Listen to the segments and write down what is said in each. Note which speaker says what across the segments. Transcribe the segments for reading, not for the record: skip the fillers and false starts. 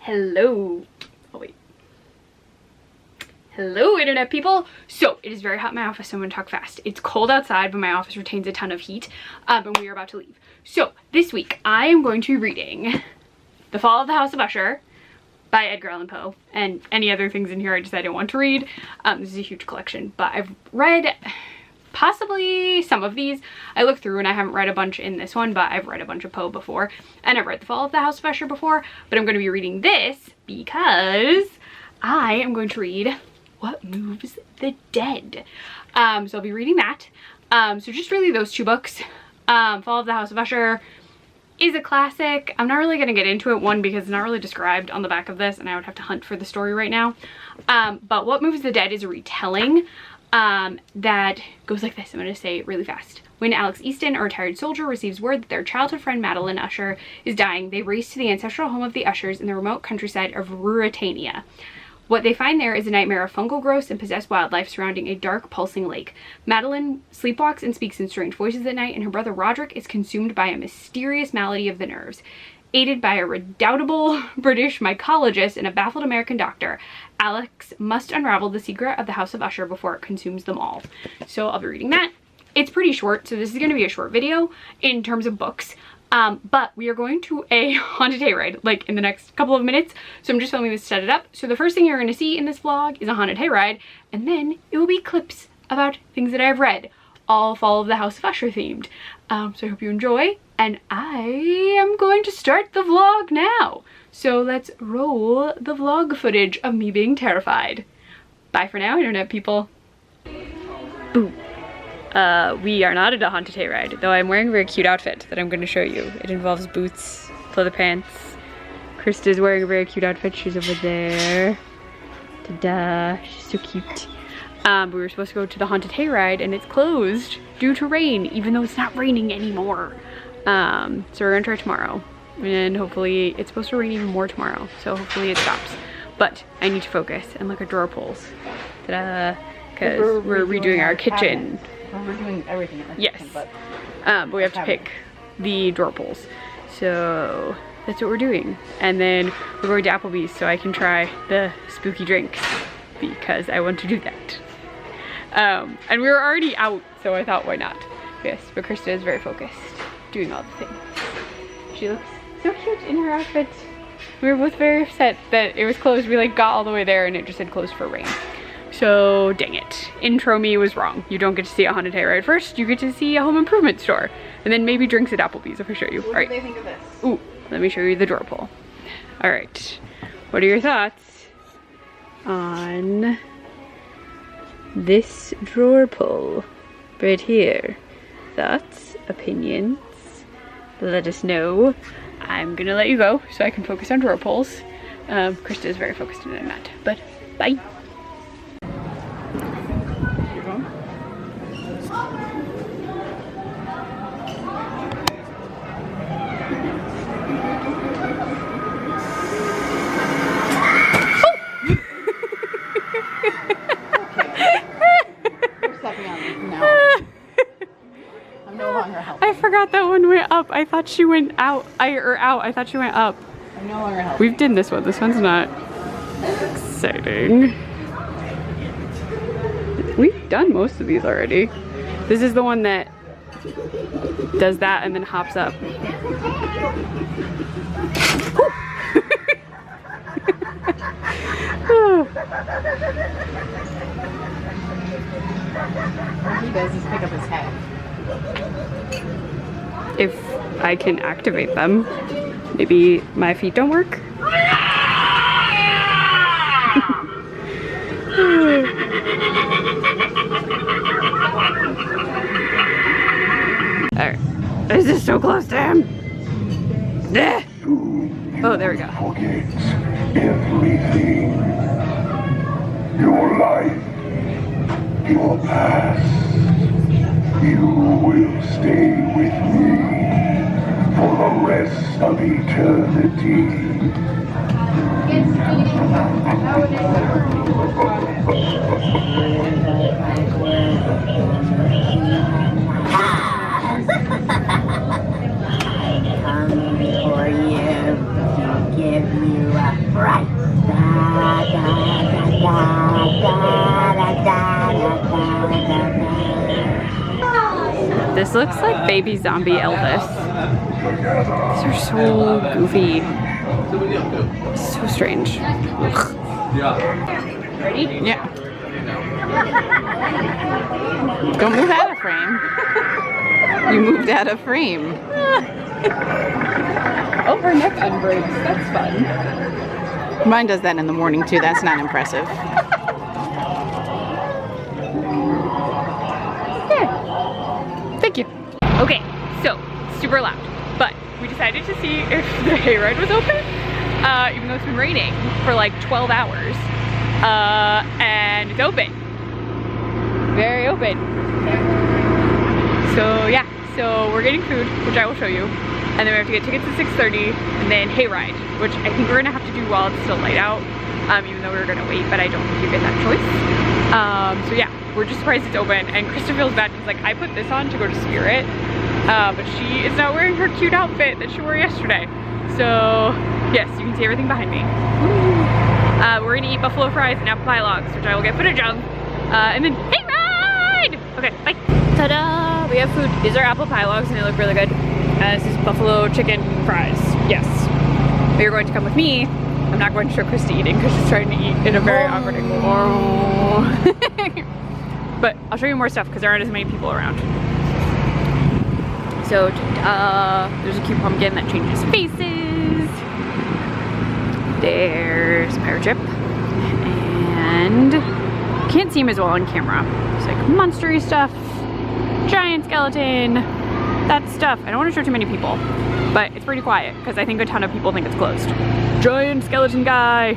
Speaker 1: Hello. Oh wait. Hello internet people. So it is very hot in my office, so I'm gonna talk fast. It's cold outside, but my office retains a ton of heat, and we are about to leave. So this week I am going to be reading The Fall of the House of Usher by Edgar Allan Poe, and any other things in here I decided I want to read. This is a huge collection, but I've read possibly some of these. I looked through and I haven't read a bunch in this one, but I've read a bunch of Poe before, and I've read The Fall of the House of Usher before, but I'm going to be reading this because I am going to read What Moves the Dead. So I'll be reading that. So just really those two books. Fall of the House of Usher is a classic. I'm not really going to get into it, one, because it's not really described on the back of this and I would have to hunt for the story right now. But What Moves the Dead is a retelling that goes like this. I'm going to say it really fast. When Alex Easton, a retired soldier, receives word that their childhood friend Madeline Usher is dying, they race to the ancestral home of the Ushers in the remote countryside of Ruritania. What they find there is a nightmare of fungal growths and possessed wildlife surrounding a dark, pulsing lake. Madeline sleepwalks and speaks in strange voices at night, and her brother Roderick is consumed by a mysterious malady of the nerves. Aided by a redoubtable British mycologist and a baffled American doctor, Alex must unravel the secret of the House of Usher before it consumes them all. So I'll be reading that. It's pretty short, so this is going to be a short video in terms of books. But we are going to a Haunted Hayride, like, in the next couple of minutes, so I'm just filming this to set it up. So the first thing you're going to see in this vlog is a Haunted Hayride, and then it will be clips about things that I've read, all Fall of the House of Usher themed. So I hope you enjoy, and I am going to start the vlog now. So let's roll the vlog footage of me being terrified. Bye for now, internet people. Boom. We are not at a Haunted Hayride, though I'm wearing a very cute outfit that I'm going to show you. It involves boots, leather pants. Krista's wearing a very cute outfit. She's over there. Ta-da! She's so cute. We were supposed to go to the Haunted Hayride, and it's closed due to rain, even though it's not raining anymore. So we're gonna try tomorrow, and hopefully it's supposed to rain even more tomorrow, so hopefully it stops. But I need to focus and look at drawer pulls. Ta-da! Because we're redoing our kitchen.
Speaker 2: We're doing everything in the
Speaker 1: kitchen, but we have to pick the drawer pulls. So that's what we're doing. And then we're going to Applebee's so I can try the spooky drinks because I want to do that. And we were already out, so I thought, why not? Yes, but Krista is very focused, doing all the things. She looks so cute in her outfit. We were both very upset that it was closed. We like got all the way there and it just said closed for rain. So dang it. Intro me was wrong. You don't get to see a Haunted Hayride first. You get to see a home improvement store. And then maybe drinks at Applebee's if I show you.
Speaker 2: What do they think of this?
Speaker 1: Ooh, let me show you the drawer pull. Alright. What are your thoughts on this drawer pull right here? Thoughts? Opinions? Let us know. I'm gonna let you go so I can focus on drawer pulls. Krista is very focused and I'm not. But bye. I forgot that one went up. I thought she went out. I thought she went up.
Speaker 2: I'm no longer helping.
Speaker 1: We've done this one. This one's not exciting. We've done most of these already. This is the one that does that and then hops up.
Speaker 2: What he does is pick up his head.
Speaker 1: If I can activate them, maybe my feet don't work. Alright. This is so close to him. Oh, there we go.
Speaker 3: Forget everything. Your life, your past. You will stay with me for the rest of eternity.
Speaker 4: For you to give
Speaker 2: You are bright. Da, da, da, da, da, da, da, da.
Speaker 1: This looks like baby zombie Elvis. These are so goofy. So strange. Ready?
Speaker 2: Yeah. Don't move out of frame. You moved out of frame.
Speaker 1: Oh, her neck unbraids. That's fun.
Speaker 2: Mine does that in the morning too. That's not impressive.
Speaker 1: Thank you. Okay, so super loud, but we decided to see if the hayride was open, even though it's been raining for like 12 hours, and it's open. Very open. So yeah, so we're getting food, which I will show you, and then we have to get tickets at 6:30, and then hayride, which I think we're gonna have to do while it's still light out, even though we were gonna wait, but I don't think you get that choice. So yeah, we're just surprised it's open, and Krista feels bad because like I put this on to go to Spirit, but she is not wearing her cute outfit that she wore yesterday. So yes, you can see everything behind me. We're gonna eat buffalo fries and apple pie logs, which I will get footage of, and then hayride! Okay, bye. Ta-da! We have food. These are apple pie logs and they look really good. This is buffalo chicken fries. Yes. But you're going to come with me. I'm not going to show Krista eating because she's trying to eat in a very awkward angle. But I'll show you more stuff because there aren't as many people around. So there's a cute pumpkin that changes faces. There's a pirate ship. And can't see him as well on camera. It's like monstery stuff, giant skeleton, that stuff. I don't want to show too many people, but it's pretty quiet because I think a ton of people think it's closed. Giant skeleton guy.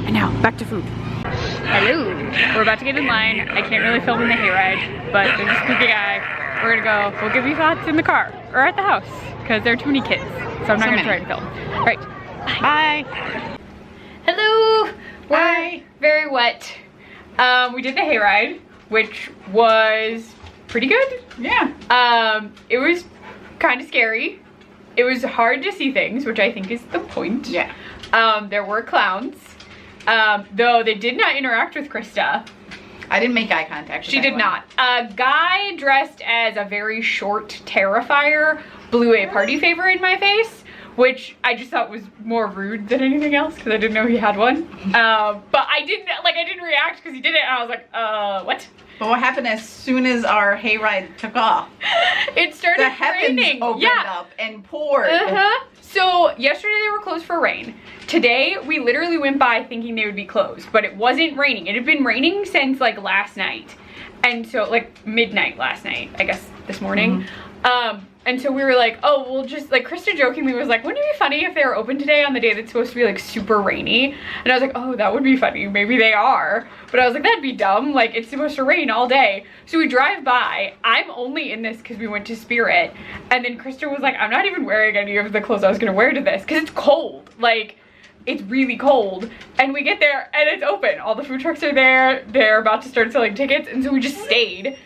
Speaker 1: And now back to food. Hello. We're about to get in line. I can't really film in the hayride, but there's a spooky guy. We're gonna go. We'll give you thoughts in the car or at the house because there are too many kids, so I'm not gonna try and film. All right. Bye. Hello. We're very wet. We did the hayride, which was pretty good.
Speaker 2: Yeah.
Speaker 1: It was kind of scary. It was hard to see things, which I think is the point.
Speaker 2: Yeah.
Speaker 1: There were clowns, though they did not interact with Krista.
Speaker 2: I didn't make eye contact with
Speaker 1: She did not. A guy dressed as a very short Terrifier blew a party favor in my face, which I just thought was more rude than anything else because I didn't know he had one. But I didn't react because he did it, and I was like, what?
Speaker 2: But what happened as soon as our hayride took off?
Speaker 1: It started
Speaker 2: The heavens
Speaker 1: raining.
Speaker 2: opened up and poured.
Speaker 1: So yesterday they were closed for rain. Today we literally went by thinking they would be closed, but it wasn't raining. It had been raining since like last night. And so like midnight last night, I guess this morning. And so we were like, oh, we'll just, like, Krista jokingly was like, wouldn't it be funny if they were open today on the day that's supposed to be like super rainy? And I was like, oh, that would be funny. Maybe they are. But I was like, that'd be dumb. Like, it's supposed to rain all day. So we drive by. I'm only in this because we went to Spirit. And then Krista was like, I'm not even wearing any of the clothes I was gonna wear to this because it's cold. Like, it's really cold. And we get there and it's open. All the food trucks are there. They're about to start selling tickets. And so we just stayed.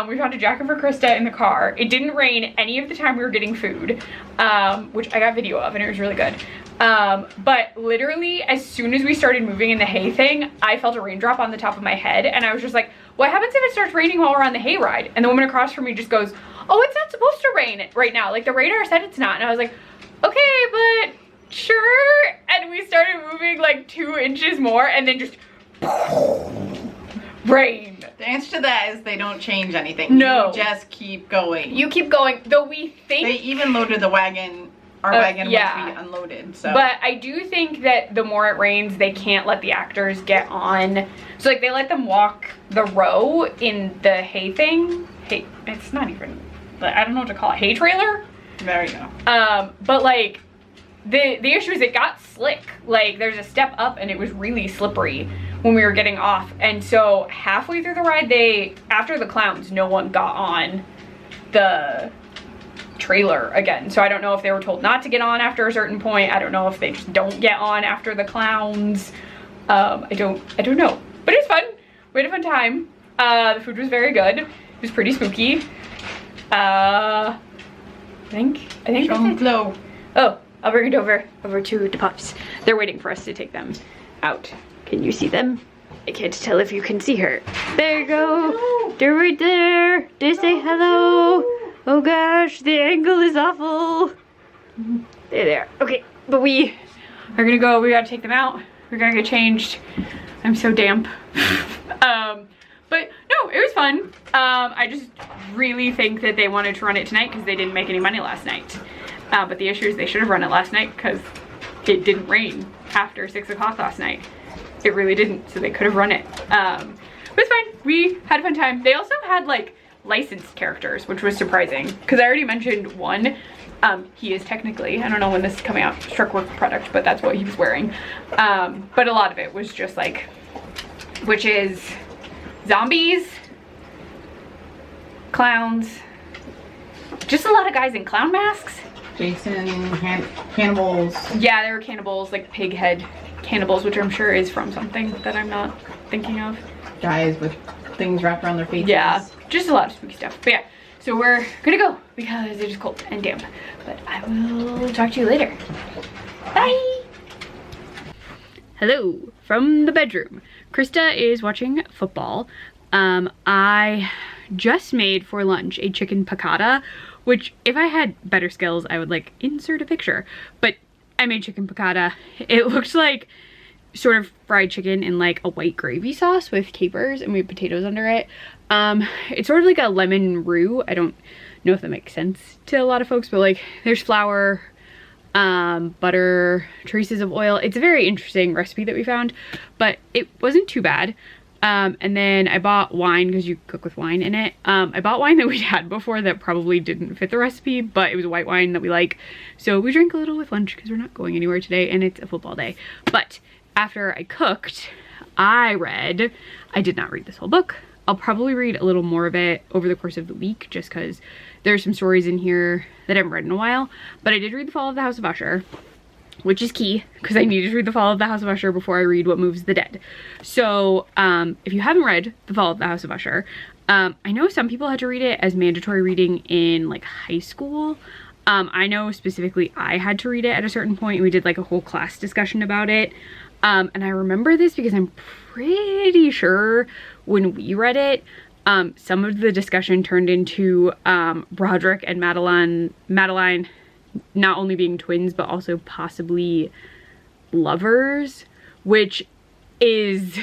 Speaker 1: We found a jacket for Krista in the car. It didn't rain any of the time we were getting food, which I got video of and it was really good. But literally as soon as we started moving in the hay thing, I felt a raindrop on the top of my head and I was just like, what happens if it starts raining while we're on the hayride? And the woman across from me just goes, oh, it's not supposed to rain right now. Like the radar said it's not. And I was like, okay, but sure. And we started moving like 2 inches more and then just rain.
Speaker 2: The answer to that is they don't change anything.
Speaker 1: No.
Speaker 2: You just keep going.
Speaker 1: You keep going, though we think...
Speaker 2: They even loaded the wagon, our wagon
Speaker 1: yeah.
Speaker 2: once we unloaded, so.
Speaker 1: But I do think that the more it rains, they can't let the actors get on. So like they let them walk the row in the hay thing. Hay, it's not even, I don't know what to call it, hay trailer?
Speaker 2: There you go.
Speaker 1: But like, the issue is it got slick. Like there's a step up and it was really slippery when we were getting off. And so halfway through the ride, after the clowns, no one got on the trailer again. So I don't know if they were told not to get on after a certain point. I don't know if they just don't get on after the clowns. I don't know, but it's fun. We had a fun time. The food was very good. It was pretty spooky. I think
Speaker 2: Jean-Claude.
Speaker 1: oh, I'll bring it over to the pups. They're waiting for us to take them out. Can you see them? I can't tell if you can see her. There you go. Hello. They're right there. They say hello. Oh gosh, the angle is awful. They're there. Okay, but we are gonna go. We gotta take them out. We're gonna get changed. I'm so damp. But no, it was fun. I just really think that they wanted to run it tonight because they didn't make any money last night. But the issue is they should have run it last night because it didn't rain after 6 o'clock last night. It really didn't, so they could have run it. But it's fine. We had a fun time. They also had like licensed characters, which was surprising because I already mentioned one. He is technically, I don't know when this is coming out, Struckwork product, but that's what he was wearing. But a lot of it was just like, which is zombies, clowns, just a lot of guys in clown masks.
Speaker 2: Jason, cannibals.
Speaker 1: Yeah, they were cannibals, like pig head cannibals, which I'm sure is from something that I'm not thinking of.
Speaker 2: Guys with things wrapped around their faces.
Speaker 1: Yeah, just a lot of spooky stuff. But yeah, so we're gonna go because it is cold and damp. But I will talk to you later. Bye! Hello from the bedroom. Krista is watching football. I just made for lunch a chicken piccata, which if I had better skills, I would like insert a picture. But I made chicken piccata. It looks like sort of fried chicken in like a white gravy sauce with capers, and we have potatoes under it. It's sort of like a lemon roux. I don't know if that makes sense to a lot of folks, but like there's flour, butter, traces of oil. It's a very interesting recipe that we found, but it wasn't too bad. And then I bought wine because you cook with wine in it. I bought wine that we'd had before that probably didn't fit the recipe, but it was a white wine that we like. So we drank a little with lunch because we're not going anywhere today and it's a football day. But after I cooked, I did not read this whole book. I'll probably read a little more of it over the course of the week just because there's some stories in here that I haven't read in a while. But I did read The Fall of the House of Usher, which is key because I needed to read The Fall of the House of Usher before I read What Moves the Dead. So if you haven't read The Fall of the House of Usher, I know some people had to read it as mandatory reading in like high school. I know specifically I had to read it at a certain point. We did like a whole class discussion about it. And I remember this because I'm pretty sure when we read it, some of the discussion turned into Broderick and Madeline not only being twins, but also possibly lovers, which is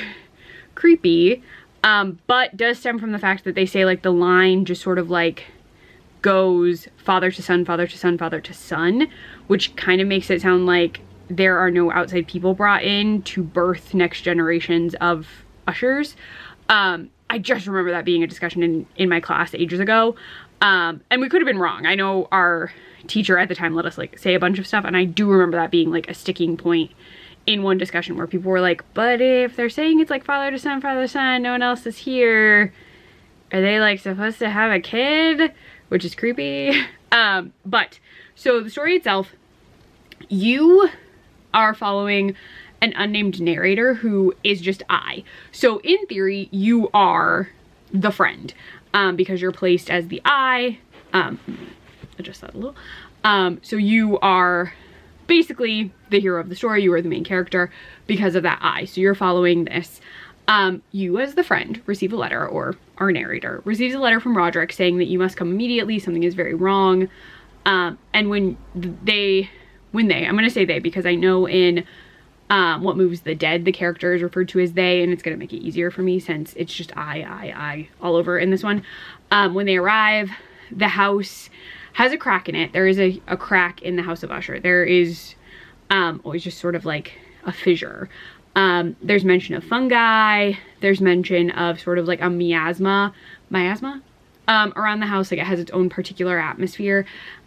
Speaker 1: creepy, but does stem from the fact that they say like the line just sort of like goes father to son, father to son, father to son, which kind of makes it sound like there are no outside people brought in to birth next generations of ushers. I just remember that being a discussion in my class ages ago. And we could have been wrong. I know our teacher at the time let us like say a bunch of stuff, and I do remember that being like a sticking point in one discussion where people were like, but if they're saying it's like father to son, no one else is here, are they like supposed to have a kid? Which is creepy. But so the story itself, you are following an unnamed narrator who is just I. So in theory, you are the friend, because you're placed as the I. Adjust that a little. So you are basically the hero of the story. You are the main character because of that I. So you're following this. You as the friend receive a letter, or our narrator receives a letter from Roderick saying that you must come immediately. Something is very wrong. And I'm going to say they because I know in What Moves the Dead, the character is referred to as they, and it's going to make it easier for me since it's just I all over in this one. When they arrive, the house has a crack in it. There is a crack in the House of Usher. There is always just sort of like a fissure. There's mention of fungi. There's mention of sort of like a miasma around the house. Like it has its own particular atmosphere.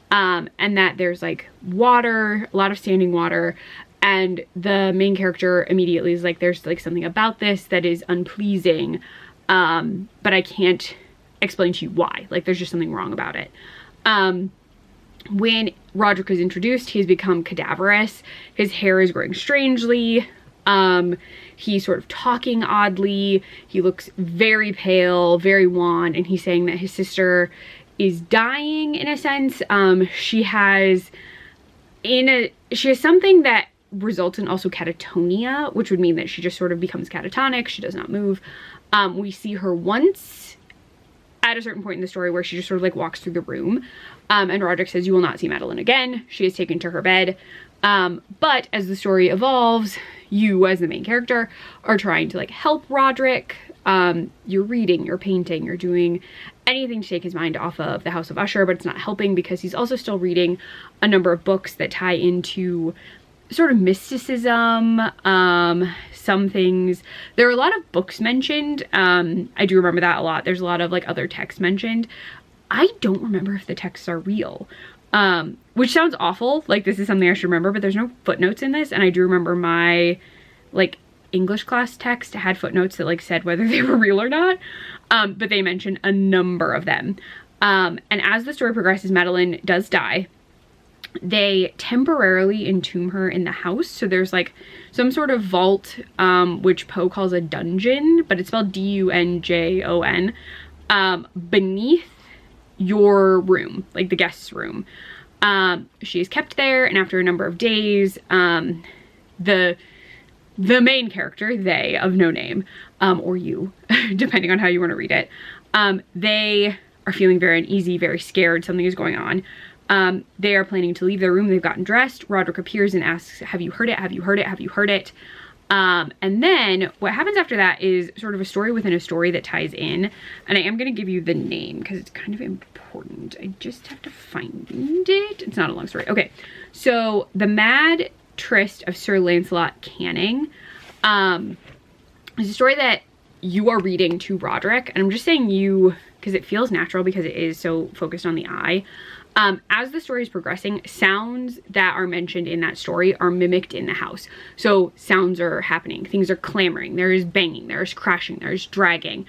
Speaker 1: And that there's like water, a lot of standing water, and the main character immediately is like, there's like something about this that is unpleasing, but I can't explain to you why. Like there's just something wrong about it. When Roderick is introduced, he's become cadaverous. His hair is growing strangely. He's sort of talking oddly. He looks very pale, very wan, and he's saying that his sister is dying in a sense. She has, in she has something that results in also catatonia, which would mean that she just sort of becomes catatonic. She does not move. We see her once at a certain point in the story where she just sort of like walks through the room, and Roderick says, "You will not see Madeline again." She is taken to her bed. But as the story evolves, you as the main character are trying to like help Roderick. You're reading, you're painting, you're doing anything to take his mind off of the House of Usher, but it's not helping because he's also still reading a number of books that tie into sort of mysticism, some things. There are a lot of books mentioned. I do remember that a lot. There's a lot of like other texts mentioned. I don't remember if the texts are real, which sounds awful. Like this is something I should remember, but there's no footnotes in this. And I do remember my like English class text had footnotes that like said whether they were real or not. But they mention a number of them. And as the story progresses, Madeline does die. They temporarily entomb her in the house. So there's like some sort of vault, which Poe calls a dungeon, but it's spelled D-U-N-J-O-N, beneath your room, like the guest's room. She is kept there, and after a number of days, the main character, they of no name, or you, depending on how you want to read it, they are feeling very uneasy, very scared, something is going on. They are planning to leave their room. They've gotten dressed. Roderick appears and asks, "Have you heard it? Have you heard it? Have you heard it?" And then what happens after that is sort of a story within a story that ties in. And I am going to give you the name because it's kind of important. I just have to find it. It's not a long story. Okay. So The Mad Tryst of Sir Lancelot Canning is a story that you are reading to Roderick. And I'm just saying you because it feels natural because it is so focused on the eye. As the story is progressing, sounds that are mentioned in that story are mimicked in the house. So sounds are happening, things are clamoring, there is banging, there is crashing, there is dragging.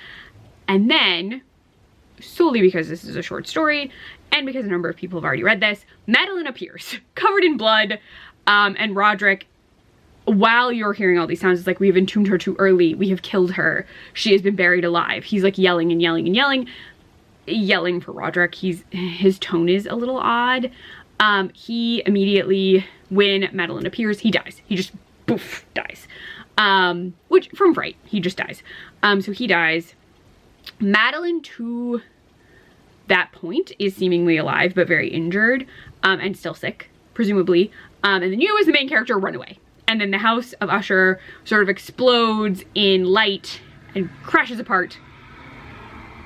Speaker 1: And then, solely because this is a short story, and because a number of people have already read this, Madeline appears, covered in blood, and Roderick, while you're hearing all these sounds, it's like, "We have entombed her too early, we have killed her, she has been buried alive." He's like yelling and yelling and yelling for Roderick. His tone is a little odd. He immediately, when Madeline appears, he dies. He just poof dies. Which from fright, he just dies. So he dies. Madeline to that point is seemingly alive but very injured, and still sick, presumably. And then you as the main character run away. And then the House of Usher sort of explodes in light and crashes apart.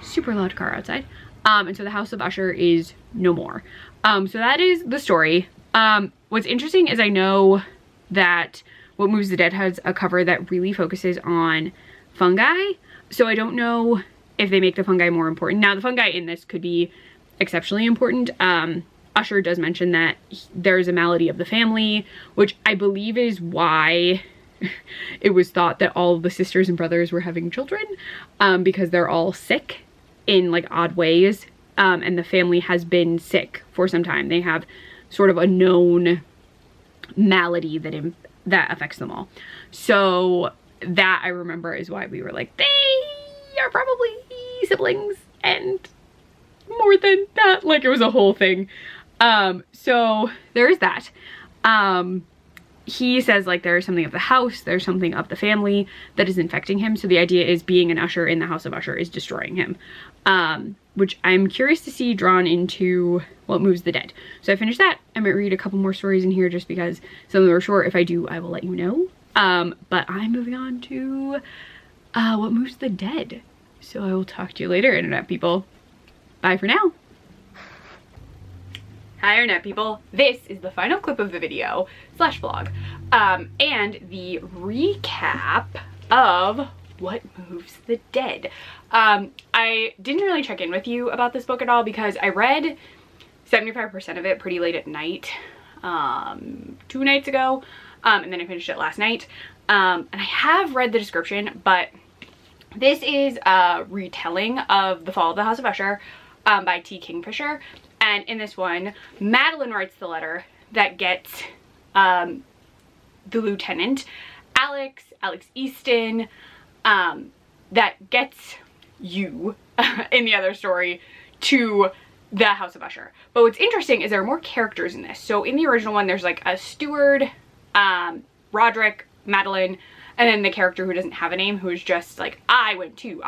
Speaker 1: Super loud car outside. And so the House of Usher is no more. So that is the story. What's interesting is I know that What Moves the Dead has a cover that really focuses on fungi. So I don't know if they make the fungi more important. Now the fungi in this could be exceptionally important. Usher does mention that there's a malady of the family, which I believe is why it was thought that all of the sisters and brothers were having children, because they're all sick in like odd ways, and the family has been sick for some time. They have sort of a known malady that affects them all. So that I remember is why we were like, they are probably siblings and more than that. Like it was a whole thing. So there is that. He says like there is something of the house, there's something of the family that is infecting him. So the idea is being an usher in the House of Usher is destroying him, which I'm curious to see drawn into What Moves the Dead. So I finished that. I might read a couple more stories in here just because some of them are short. If I do, I will let you know. But I'm moving on to What Moves the Dead. So I will talk to you later, internet people. Bye for now. Hi internet people, this is the final clip of the video / vlog, and the recap of What Moves the Dead. I didn't really check in with you about this book at all because I read 75% of it pretty late at night, 2 nights ago, and then I finished it last night, and I have read the description, but this is a retelling of The Fall of the House of Usher by T. Kingfisher. And in this one, Madeline writes the letter that gets the lieutenant, Alex Easton, that gets you in the other story to the House of Usher. But what's interesting is there are more characters in this. So in the original one, there's like a steward, Roderick, Madeline, and then the character who doesn't have a name, who is just like, I went to,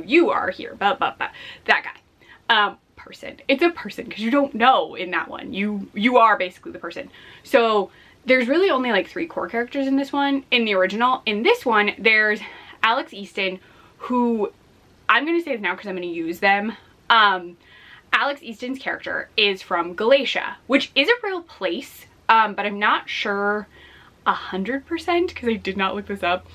Speaker 1: you are here, blah, blah, blah. That guy. Person. It's a person because you don't know in that one. You are basically the person. So there's really only like 3 core characters in this one. In the original, in this one, there's Alex Easton, who I'm going to say this now because I'm going to use them. Alex Easton's character is from Galatia, which is a real place, but I'm not sure 100% because I did not look this up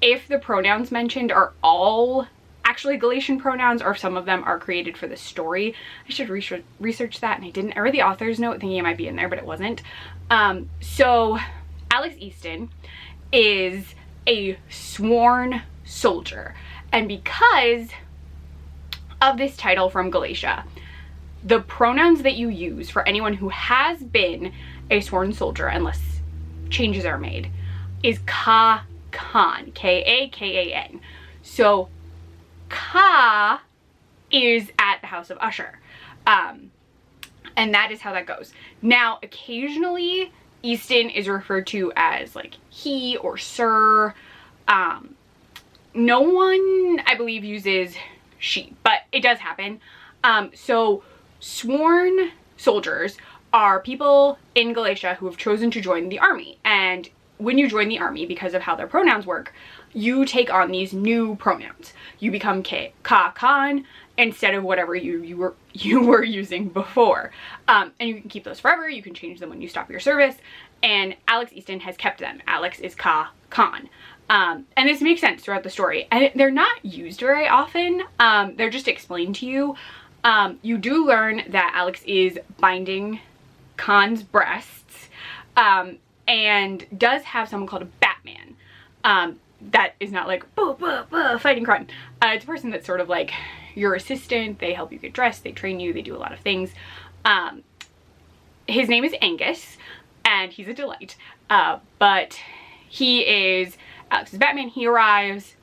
Speaker 1: if the pronouns mentioned are all actually Galatian pronouns or if some of them are created for the story. I should research that, and I didn't. I read the author's note thinking it might be in there, but it wasn't. So Alex Easton is a sworn soldier, and because of this title from Galatia, the pronouns that you use for anyone who has been a sworn soldier, unless changes are made, is Ka-Kan, K-A-K-A-N. So Ka is at the House of Usher. And that is how that goes. Now, occasionally, Easton is referred to as like he or sir. No one, I believe, uses she, but it does happen. So sworn soldiers are people in Galatia who have chosen to join the army. And when you join the army, because of how their pronouns work, you take on these new pronouns. You become Ka-Kan instead of whatever you were using before. And you can keep those forever. You can change them when you stop your service. And Alex Easton has kept them. Alex is Ka-Kan. And this makes sense throughout the story. And they're not used very often. They're just explained to you. You do learn that Alex is binding Khan's breasts, and does have someone called a Batman. That is not like fighting crime. It's a person that's sort of like your assistant. They help you get dressed, they train you, they do a lot of things. His name is Angus, and he's a delight. But he is Alex's Batman. He arrives.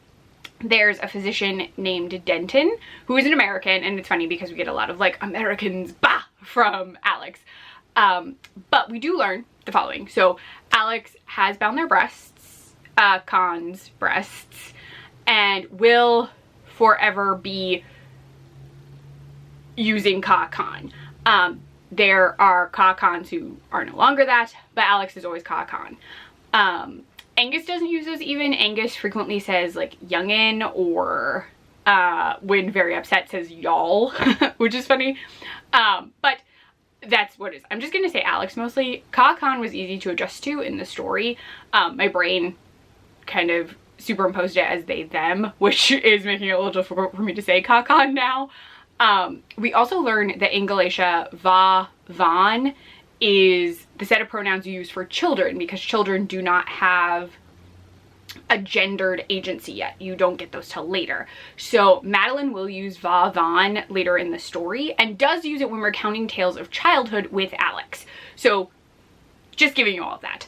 Speaker 1: There's a physician named Denton, who is an American, and it's funny because we get a lot of like Americans from Alex. But we do learn the following. So Alex has bound their breasts, Khan's breasts, and will forever be using Ka-Kan. There are Ka-Kans who are no longer that, but Alex is always Ka-Kan. Angus doesn't use those even. Angus frequently says like youngin, or when very upset says y'all, which is funny. But that's what it is. I'm just gonna say Alex mostly. Ka-Kan was easy to adjust to in the story. My brain kind of superimposed it as they, them, which is making it a little difficult for me to say Ka-Kan now. We also learn that in Galatia, va, van is the set of pronouns you use for children, because children do not have a gendered agency yet. You don't get those till later. So Madeline will use va, van later in the story, and does use it when we're counting tales of childhood with Alex. So just giving you all of that.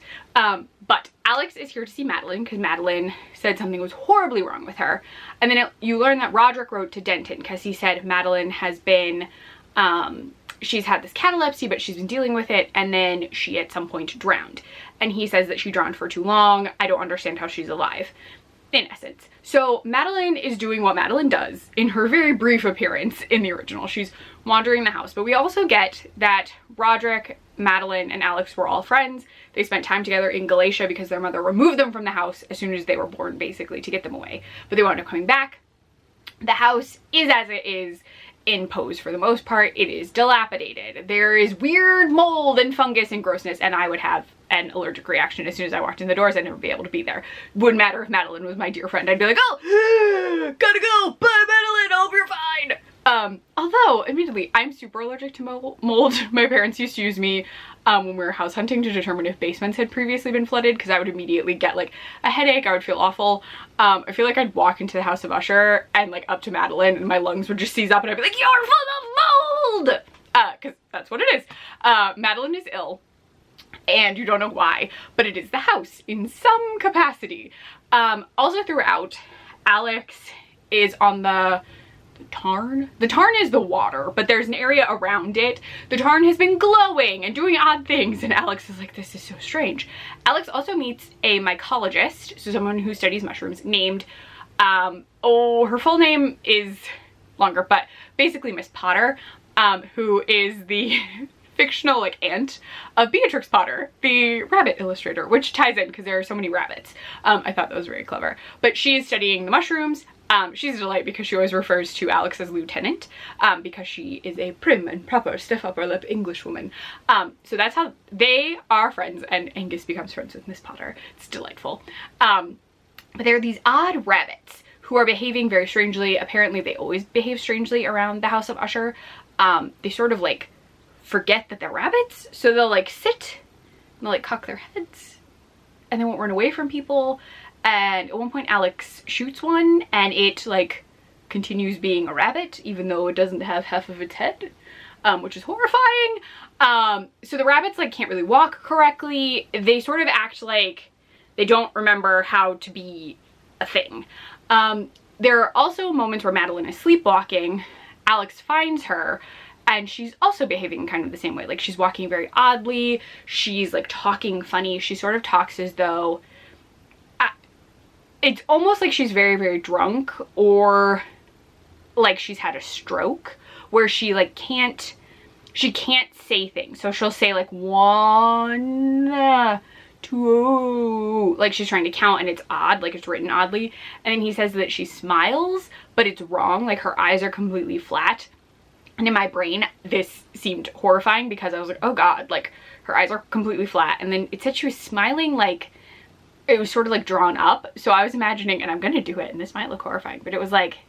Speaker 1: But Alex is here to see Madeline because Madeline said something was horribly wrong with her. And then you learn that Roderick wrote to Denton because he said Madeline has been, she's had this catalepsy, but she's been dealing with it, and then she at some point drowned. And he says that she drowned for too long. I don't understand how she's alive, in essence. So Madeline is doing what Madeline does in her very brief appearance in the original. She's wandering the house. But we also get that Roderick, Madeline, and Alex were all friends. They spent time together in Galatia because their mother removed them from the house as soon as they were born, basically, to get them away. But they wound up coming back. The house is as it is in Poe's for the most part. It is dilapidated. There is weird mold and fungus and grossness, and I would have an allergic reaction as soon as I walked in the doors. I'd never be able to be there. Wouldn't matter if Madeline was my dear friend. I'd be like, oh, gotta go, bye Madeline, I hope you're fine. Although, admittedly, I'm super allergic to mold. My parents used to use me when we were house hunting to determine if basements had previously been flooded, because I would immediately get like a headache. I would feel awful. I feel like I'd walk into the House of Usher and like up to Madeline, and my lungs would just seize up, and I'd be like, you're full of mold! Because that's what it is. Madeline is ill, and you don't know why, but it is the house in some capacity. Also throughout, Alex is on the Tarn? The Tarn is the water, but there's an area around it. The Tarn has been glowing and doing odd things, and Alex is like, this is so strange. Alex also meets a mycologist, so someone who studies mushrooms, named, her full name is longer, but basically Miss Potter, who is the fictional like aunt of Beatrix Potter, the rabbit illustrator, which ties in because there are so many rabbits. I thought that was very clever. But she's studying the mushrooms. She's a delight because she always refers to Alex as Lieutenant, because she is a prim and proper stiff upper lip English woman. So that's how they are friends, and Angus becomes friends with Miss Potter. It's delightful. But there are these odd rabbits who are behaving very strangely. Apparently they always behave strangely around the House of Usher. They sort of like forget that they're rabbits, so they'll like sit and they'll like cock their heads and they won't run away from people. And at one point Alex shoots one and it like continues being a rabbit even though it doesn't have half of its head, which is horrifying. So the rabbits like can't really walk correctly. They sort of act like they don't remember how to be a thing. There are also moments where Madeline is sleepwalking. Alex finds her and she's also behaving kind of the same way. Like she's walking very oddly. She's like talking funny. She sort of talks as though it's almost like she's very, very drunk, or like she's had a stroke, where she like can't say things. So she'll say like 1, 2, like she's trying to count and it's odd, like it's written oddly. And then he says that she smiles, but it's wrong. Like her eyes are completely flat. And in my brain, this seemed horrifying because I was like, oh God, like her eyes are completely flat. And then it said she was smiling like it was sort of like drawn up. So I was imagining, and I'm gonna do it and this might look horrifying, but it was like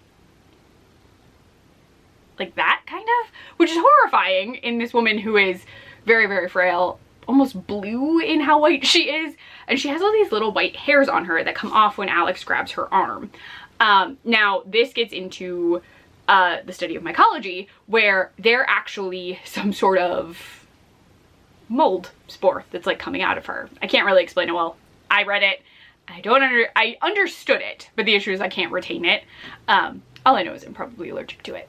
Speaker 1: that kind of, which is horrifying in this woman who is very, very frail, almost blue in how white she is. And she has all these little white hairs on her that come off when Alex grabs her arm. Now this gets into the study of mycology, where they're actually some sort of mold spore that's like coming out of her. I can't really explain it well. I read it. I understood it, but the issue is I can't retain it. All I know is I'm probably allergic to it.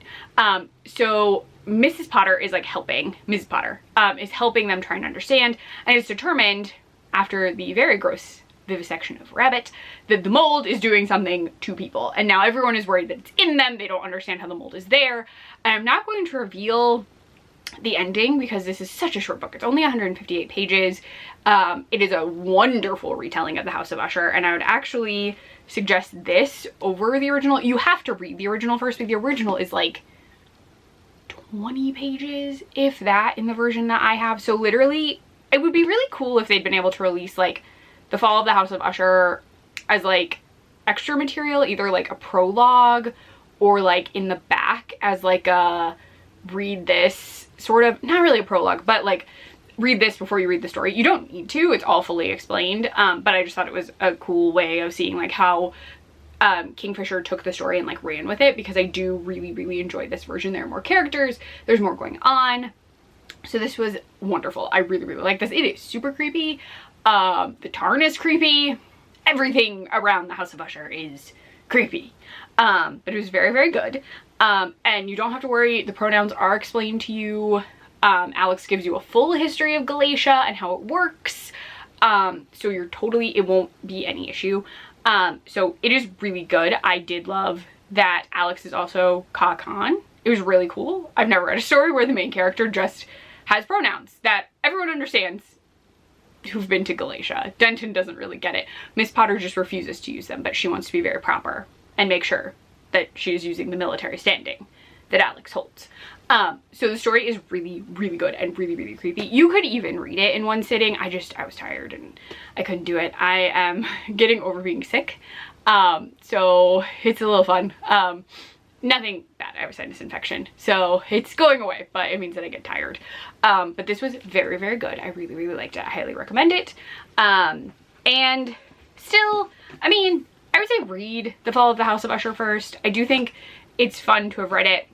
Speaker 1: So Mrs. Potter is like helping, Mrs. Potter is helping them try and understand, and it's determined after the very gross vivisection of a rabbit that the mold is doing something to people. And now everyone is worried that it's in them. They don't understand how the mold is there. And I'm not going to reveal the ending because this is such a short book. It's only 158 pages. It is a wonderful retelling of the House of Usher, and I would actually suggest this over the original. You have to read the original first, but the original is like 20 pages, if that, in the version that I have. So literally, it would be really cool if they'd been able to release like The Fall of the House of Usher as like extra material, either like a prologue or like in the back as like a read this sort of, not really a prologue, but like read this before you read the story. You don't need to, it's all fully explained, but I just thought it was a cool way of seeing like how Kingfisher took the story and like ran with it, because I do really, really enjoy this version. There are more characters, there's more going on. So this was wonderful. I really, really like this. It is super creepy. The Tarn is creepy. Everything around the House of Usher is creepy. But it was very, very good. And you don't have to worry. The pronouns are explained to you. Alex gives you a full history of Galatia and how it works. So you're totally, it won't be any issue. So it is really good. I did love that Alex is also Ka Khan. It was really cool. I've never read a story where the main character just has pronouns that everyone understands who've been to Galatia. Denton doesn't really get it. Miss Potter just refuses to use them, but she wants to be very proper and make sure that she's using the military standing that Alex holds. So the story is really, really good and really, really creepy. You could even read it in one sitting. I was tired and I couldn't do it. I am getting over being sick. So it's a little fun. Nothing bad. I have a sinus infection, so it's going away, but it means that I get tired. But this was very, very good. I really, really liked it. I highly recommend it. And still, I mean, I would say read The Fall of the House of Usher first. I do think it's fun to have read it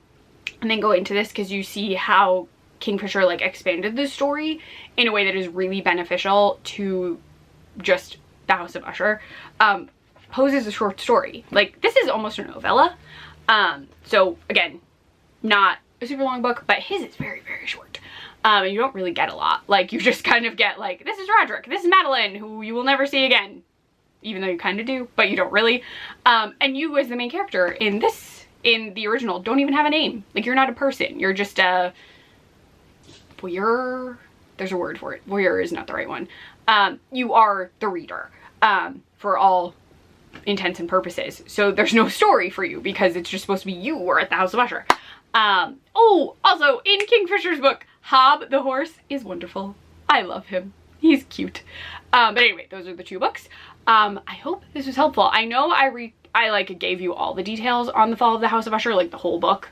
Speaker 1: and then go into this, because you see how Kingfisher like expanded the story in a way that is really beneficial to just the House of Usher. Pose is a short story. Like, this is almost a novella. So again, not a super long book, but his is very, very short. And you don't really get a lot. Like, you just kind of get like, this is Roderick, this is Madeline, who you will never see again. Even though you kind of do, but you don't really. And you as the main character in the original, don't even have a name. Like, you're not a person. You're just a voyeur. There's a word for it. Voyeur is not the right one. You are the reader, for all intents and purposes. So there's no story for you because it's just supposed to be you or at the House of Usher. Oh, also in Kingfisher's book, Hob the horse is wonderful. I love him. He's cute. But anyway, those are the 2 books. I hope this was helpful. I know I like gave you all the details on the Fall of the House of Usher, like the whole book.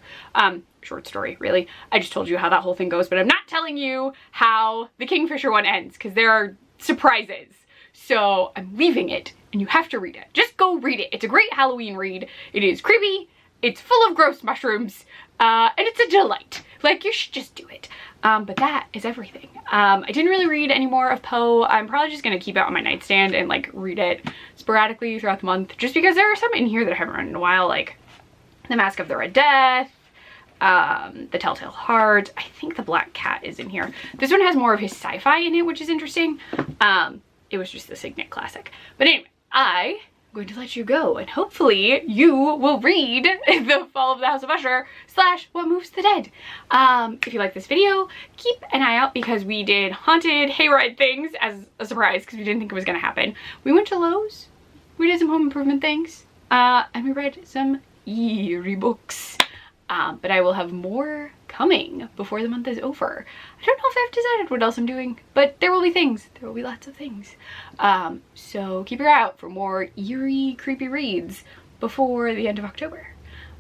Speaker 1: Short story, really. I just told you how that whole thing goes, but I'm not telling you how the Kingfisher one ends because there are surprises. So I'm leaving it and you have to read it. Just go read it. It's a great Halloween read. It is creepy. It's full of gross mushrooms. And it's a delight. Like, you should just do it. But that is everything. I didn't really read any more of Poe. I'm probably just gonna keep it on my nightstand and like read it sporadically throughout the month, just because there are some in here that I haven't read in a while, like The Mask of the Red Death, The Telltale Heart. I think The Black Cat is in here. This one has more of his sci-fi in it, which is interesting. It was just the Signet classic. But anyway, I'm going to let you go, and hopefully you will read The Fall of the House of Usher / What Moves the Dead. If you like this video, keep an eye out because we did Haunted Hayride things as a surprise because we didn't think it was going to happen. We went to Lowe's, we did some home improvement things, and we read some eerie books. But I will have more coming before the month is over. I don't know if I've decided what else I'm doing, but there will be things. There will be lots of things. So keep your eye out for more eerie, creepy reads before the end of October.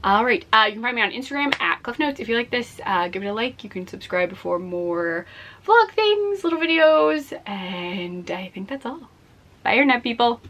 Speaker 1: Alright, you can find me on Instagram at CliffNotes. If you like this, give it a like. You can subscribe for more vlog things, little videos, and I think that's all. Bye, internet people.